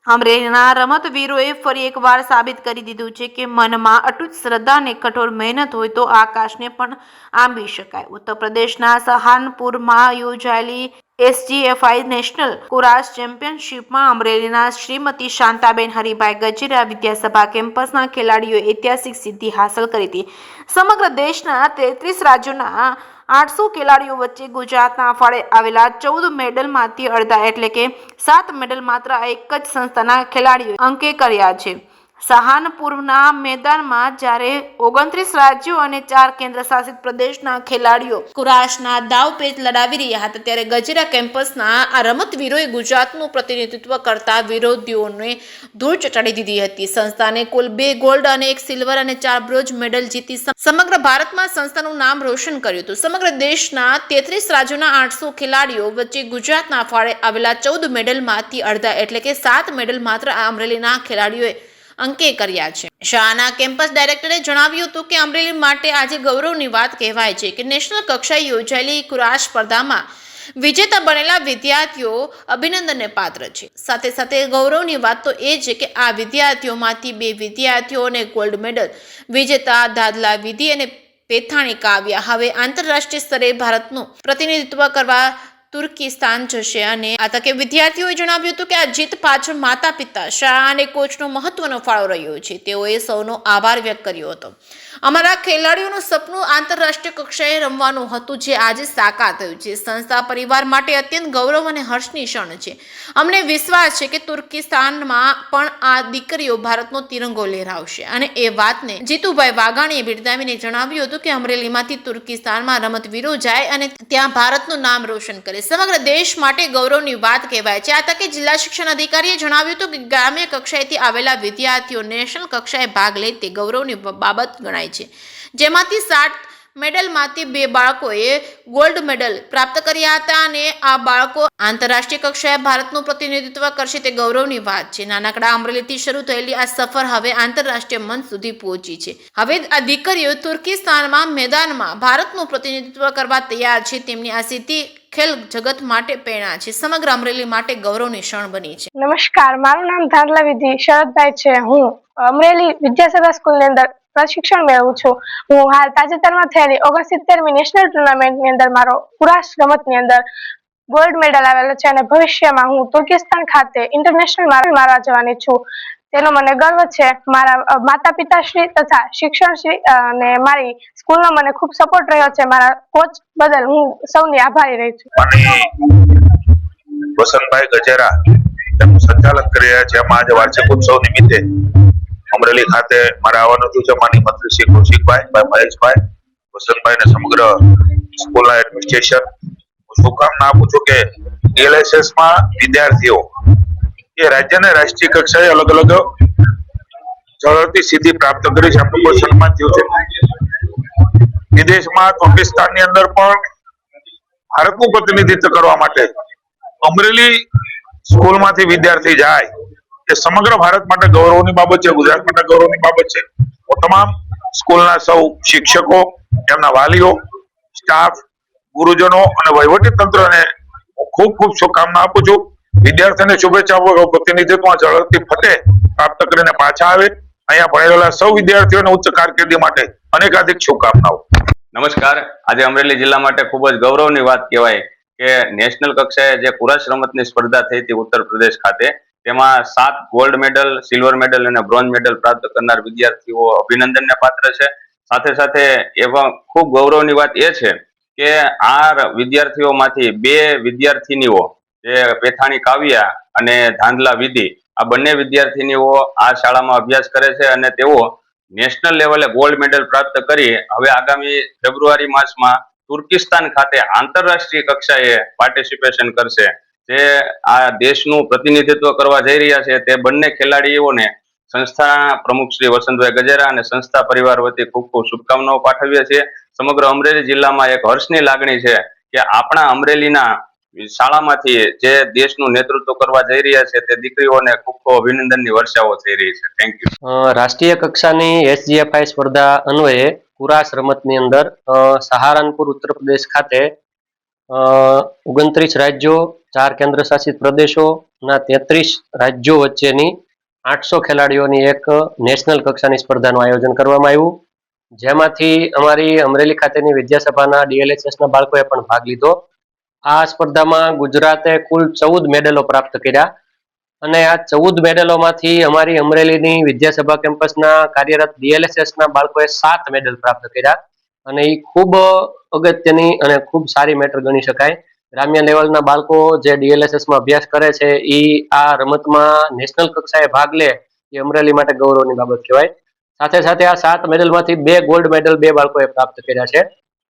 અમરેલીના રમતવીરોએ ફરી એકવાર સાબિત કરી દીધું છે કે મનમાં અટૂટ શ્રદ્ધા અને કઠોર મહેનત હોય તો આકાશને પણ આંબી શકાય. ઉત્તર પ્રદેશના સહારનપુરમાં યોજાયેલી SGFI નેશનલ કુરાશ ચેમ્પિયનશિપમાં અમરેલીના શ્રીમતી શાંતાબેન હરિભાઈ ગજેરા વિદ્યાસભા કેમ્પસના ખેલાડીઓએ ઐતિહાસિક સિદ્ધિ હાંસલ કરી હતી. સમગ્ર દેશના 33 રાજ્યોના 800 ખેલાડીઓ વચ્ચે ગુજરાતના ફાળે આવેલા 14 મેડલમાંથી અડધા એટલે કે 7 મેડલ માત્ર એક જ સંસ્થાના ખેલાડીઓએ અંકે કર્યા છે. સહારનપુરના મેદાનમાં જ્યારે 29 રાજ્યો અને 4 કેન્દ્ર શાસિત પ્રદેશના ખેલાડીઓ કુરાશના દાવપેચ લડાવી રહ્યા હતા, ત્યારે ગજેરા કેમ્પસના આ રમતવીરોએ ગુજરાતનું પ્રતિનિધિત્વ કરતા વિરોધીઓને ધૂળ ચટાડી દીધી હતી. સંસ્થાને કુલ 2 ગોલ્ડ અને 1 સિલ્વર અને 4 બ્રોન્ઝ મેડલ જીતી સમગ્ર ભારતમાં સંસ્થાનું નામ રોશન કર્યું હતું. સમગ્ર દેશના 33 રાજ્યોના 800 ખેલાડીઓ વચ્ચે ગુજરાતના ફાળે આવેલા 14 મેડલમાંથી અડધા એટલે કે 7 મેડલ માત્ર અમરેલીના ખેલાડીઓએ અંકે કર્યા છે. શાળાના કેમ્પસ ડાયરેક્ટરે જણાવ્યું હતું કે અમરેલી માટે આજે ગૌરવની વાત કહેવાય છે કે નેશનલ કક્ષાએ યોજાયેલી કુરાશ સ્પર્ધામાં વિજેતા બનેલા વિદ્યાર્થીઓ અભિનંદનને પાત્ર છે. સાથે સાથે ગૌરવની વાત તો એ છે કે આ વિદ્યાર્થીઓમાંથી 2 વિદ્યાર્થીઓને ગોલ્ડ મેડલ વિજેતા દાદલા વિધિ અને પેથાણી કાવ્યા હવે આંતરરાષ્ટ્રીય સ્તરે ભારતનું પ્રતિનિધિત્વ કરવા તુર્કિસ્તાન જશે. અને આ તકે વિદ્યાર્થીઓએ જણાવ્યું હતું કે આ જીત પાછળ માતા પિતા, શાળા અને કોચનો મહત્વનો ફાળો રહ્યો છે. તેઓએ સૌનો આભાર વ્યક્ત કર્યો હતો. અમારા ખેલાડીઓનું સપનું આંતરરાષ્ટ્રીય કક્ષાએ રમવાનું હતું, જે આજે સાકાર થયું છે. સંસ્થા પરિવાર માટે અત્યંત ગૌરવ અને હર્ષની ક્ષણ છે. અમને વિશ્વાસ છે કે તુર્કિસ્તાનમાં પણ આ દીકરીઓ ભારતનો તિરંગો લહેરાવશે. અને એ વાતને જીતુભાઈ વાઘાણીએ બિરદાવીને જણાવ્યું હતું કે અમરેલીમાંથી તુર્કિસ્તાનમાં રમતવીરો જાય અને ત્યાં ભારતનું નામ રોશન કરે, સમગ્ર દેશ માટે ગૌરવની વાત કહેવાય છે. આ તકે જિલ્લા શિક્ષણ અધિકારીએ જણાવ્યું હતું કે ગ્રામ્ય કક્ષાએથી આવેલા વિદ્યાર્થીઓ નેશનલ કક્ષાએ ભાગ લે તે ગૌરવની બાબત ગણાય છે. જેમાંથી 7 મેડલમાંથી 2 બાળકોએ ગોલ્ડ મેડલ પ્રાપ્ત કર્યા હતા અને આ બાળકો આંતરરાષ્ટ્રીય કક્ષાએ ભારતનું પ્રતિનિધિત્વ કરશે તે ગૌરવની વાત છે. નાનકડા અમરેલીથી શરૂ થયેલી આ સફર હવે આંતરરાષ્ટ્રીય મંચ સુધી પહોંચી છે. હવે આ દીકરીઓ તુર્કિસ્તાનમાં મેદાનમાં ભારતનું પ્રતિનિધિત્વ કરવા તૈયાર છે. તેમની આ સિદ્ધિ ખેલ જગત માટે પ્રેરણા છે, સમગ્ર અમરેલી માટે ગૌરવની ક્ષણ બની છે. નમસ્કાર, મારું નામ દાદલા વિધિ શરદભાઈ છે. હું અમરેલી વિદ્યાસભા સ્કૂલની અંદર પ્રશિક્ષણ મેળવું છું. હું હાલ તાજેતરમાં થયેલી 69મી નેશનલ ટુર્નામેન્ટની અંદર મારો કુરાશ રમતની અંદર ગોલ્ડ મેડલ આવેલો છે અને ભવિષ્યમાં હું તુર્કિસ્તાન ખાતે ઇન્ટરનેશનલ મારવા જવાની છું. તેનો મને ગર્વ છે. મારા માતા પિતાશ્રી તથા શિક્ષણશ્રી અને મારી સ્કૂલનો મને ખૂબ સપોર્ટ રહ્યો છે. મારા કોચ બદલ હું સૌની આભારી રહી છું. વસંતભાઈ ગજેરા તેમનું સંચાલન કરી રહ્યા છે. એમાં આજે વાર્ષિક ઉત્સવ નિમિત્તે અમરેલી ખાતે મારે આવવાનું હતું છે. માનનીય મંત્રી શ્રી કૌશિકભાઈ, મહેશભાઈ, વસંતભાઈ ને સમગ્ર સ્કૂલના એડમિનિસ્ટ્રેશન શુભકામના આપું છું કે DLSS માં વિદ્યાર્થીઓ એ રાજ્યને રાષ્ટ્રીય કક્ષાએ અલગ અલગ ઝળહળતી સિદ્ધિ પ્રાપ્ત કરી છે. એમનું કોઈ સન્માન થયું છે. વિદેશમાં તુર્કિસ્તાનની અંદર પણ ભારતનું પ્રતિનિધિત્વ કરવા માટે અમરેલી સ્કૂલમાંથી વિદ્યાર્થી જાય એ સમગ્ર ભારત માટે ગૌરવની બાબત છે, ગુજરાત માટે ગૌરવની બાબત છે. હું તમામ સ્કૂલના સૌ શિક્ષકો, એમના વાલીઓ, સ્ટાફ, ગુરુજનો અને વહીવટી તંત્રને હું ખૂબ ખૂબ શુભકામના આપું છું. વિદ્યાર્થીઓને શુભેચ્છા આપું. પ્રતિનિધિત્વમાં ઝળહળતી ફતે પ્રાપ્ત કરીને પાછા આવે. અહીંયા ભણેલા સૌ વિદ્યાર્થીઓને ઉચ્ચ કારકિર્દી માટે અનેકાધિક શુભકામનાઓ. નમસ્કાર. આજે અમરેલી જિલ્લા માટે ખૂબ જ ગૌરવની વાત કહેવાય કે નેશનલ કક્ષાએ જે કુરાશ રમતની સ્પર્ધા થઈ હતી ઉત્તર પ્રદેશ ખાતે, તેમાં 7 ગોલ્ડ મેડલ, સિલ્વર મેડલ અને બ્રોન્ઝ મેડલ પ્રાપ્ત કરનાર વિદ્યાર્થીઓ અભિનંદનને પાત્ર છે. સાથે સાથે એવા ખૂબ ગૌરવની વાત એ છે કે આ વિદ્યાર્થીઓમાંથી 2 વિદ્યાર્થીનીઓ, જે પેથાણી કાવ્યા અને ધાંધલા વિધિ, આ બંને વિદ્યાર્થીનીઓ આ શાળામાં અભ્યાસ કરે છે અને તેઓ નેશનલ લેવલે ગોલ્ડ મેડલ પ્રાપ્ત કરી હવે આગામી ફેબ્રુઆરી માસમાં તુર્કિસ્તાન ખાતે આંતરરાષ્ટ્રીય કક્ષાએ પાર્ટિસિપેશન કરશે. જે આ દેશનું પ્રતિનિધિત્વ કરવા જઈ રહ્યા છે તે બંને ખેલાડીઓને સંસ્થા પ્રમુખ શ્રી વસંતભાઈ ગજેરા અને સંસ્થા પરિવાર વતી ખૂબ ખૂબ શુભકામનાઓ પાઠવીએ છીએ. સમગ્ર અમરેલી જિલ્લામાં એક હર્ષની લાગણી છે કે આપણા અમરેલીના શાળામાંથી જે દેશનું નેતૃત્વ કરવા જઈ રહ્યા છે તે દીકરીઓને ખૂબ ખૂબ અભિનંદનની વર્ષાઓ થઈ રહી છે. Thank you. રાષ્ટ્રીય કક્ષાની SGFI સ્પર્ધા અન્વયે કુરાશ રમતની અંદર સહારનપુર ઉત્તર પ્રદેશ ખાતે 29 રાજ્યો, 4 કેન્દ્ર શાસિત પ્રદેશો ના 33 રાજ્યો વચ્ચેની 800 ખેલાડીઓની એક નેશનલ કક્ષાની સ્પર્ધાનું આયોજન કરવામાં આવ્યું, જેમાંથી અમારી અમરેલી ખાતેની વિદ્યાસભાના DLHS ના બાળકોએ પણ ભાગ લીધો. આ સ્પર્ધામાં ગુજરાતે કુલ 14 મેડલો પ્રાપ્ત કર્યા અને આ 14 મેડલોમાંથી અમારી અમરેલીની વિદ્યાસભા કેમ્પસના કાર્યરત DLHS ના બાળકોએ 7 મેડલ પ્રાપ્ત કર્યા અને એ ખૂબ અગત્યની અને ખૂબ સારી મેટર ગણી શકાય. ગ્રામ્ય લેવલના બાળકો જે DLHS માં અભ્યાસ કરે છે એ આ રમતમાં નેશનલ કક્ષાએ ભાગ લે એ અમરેલી માટે ગૌરવની બાબત કહેવાય. સાથે સાથે આ 7 મેડલમાંથી 2 ગોલ્ડ મેડલ 2 બાળકોએ પ્રાપ્ત કર્યા છે.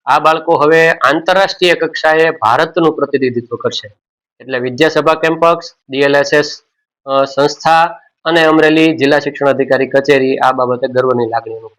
આ બાળકો હવે આંતરરાષ્ટ્રીય કક્ષાએ ભારતનું પ્રતિનિધિત્વ કરશે. એટલે વિદ્યાસભા કેમ્પસ, DLHS સંસ્થા અને અમરેલી જિલ્લા શિક્ષણ અધિકારી કચેરી આ બાબતે ગર્વની લાગણી અનુભવે.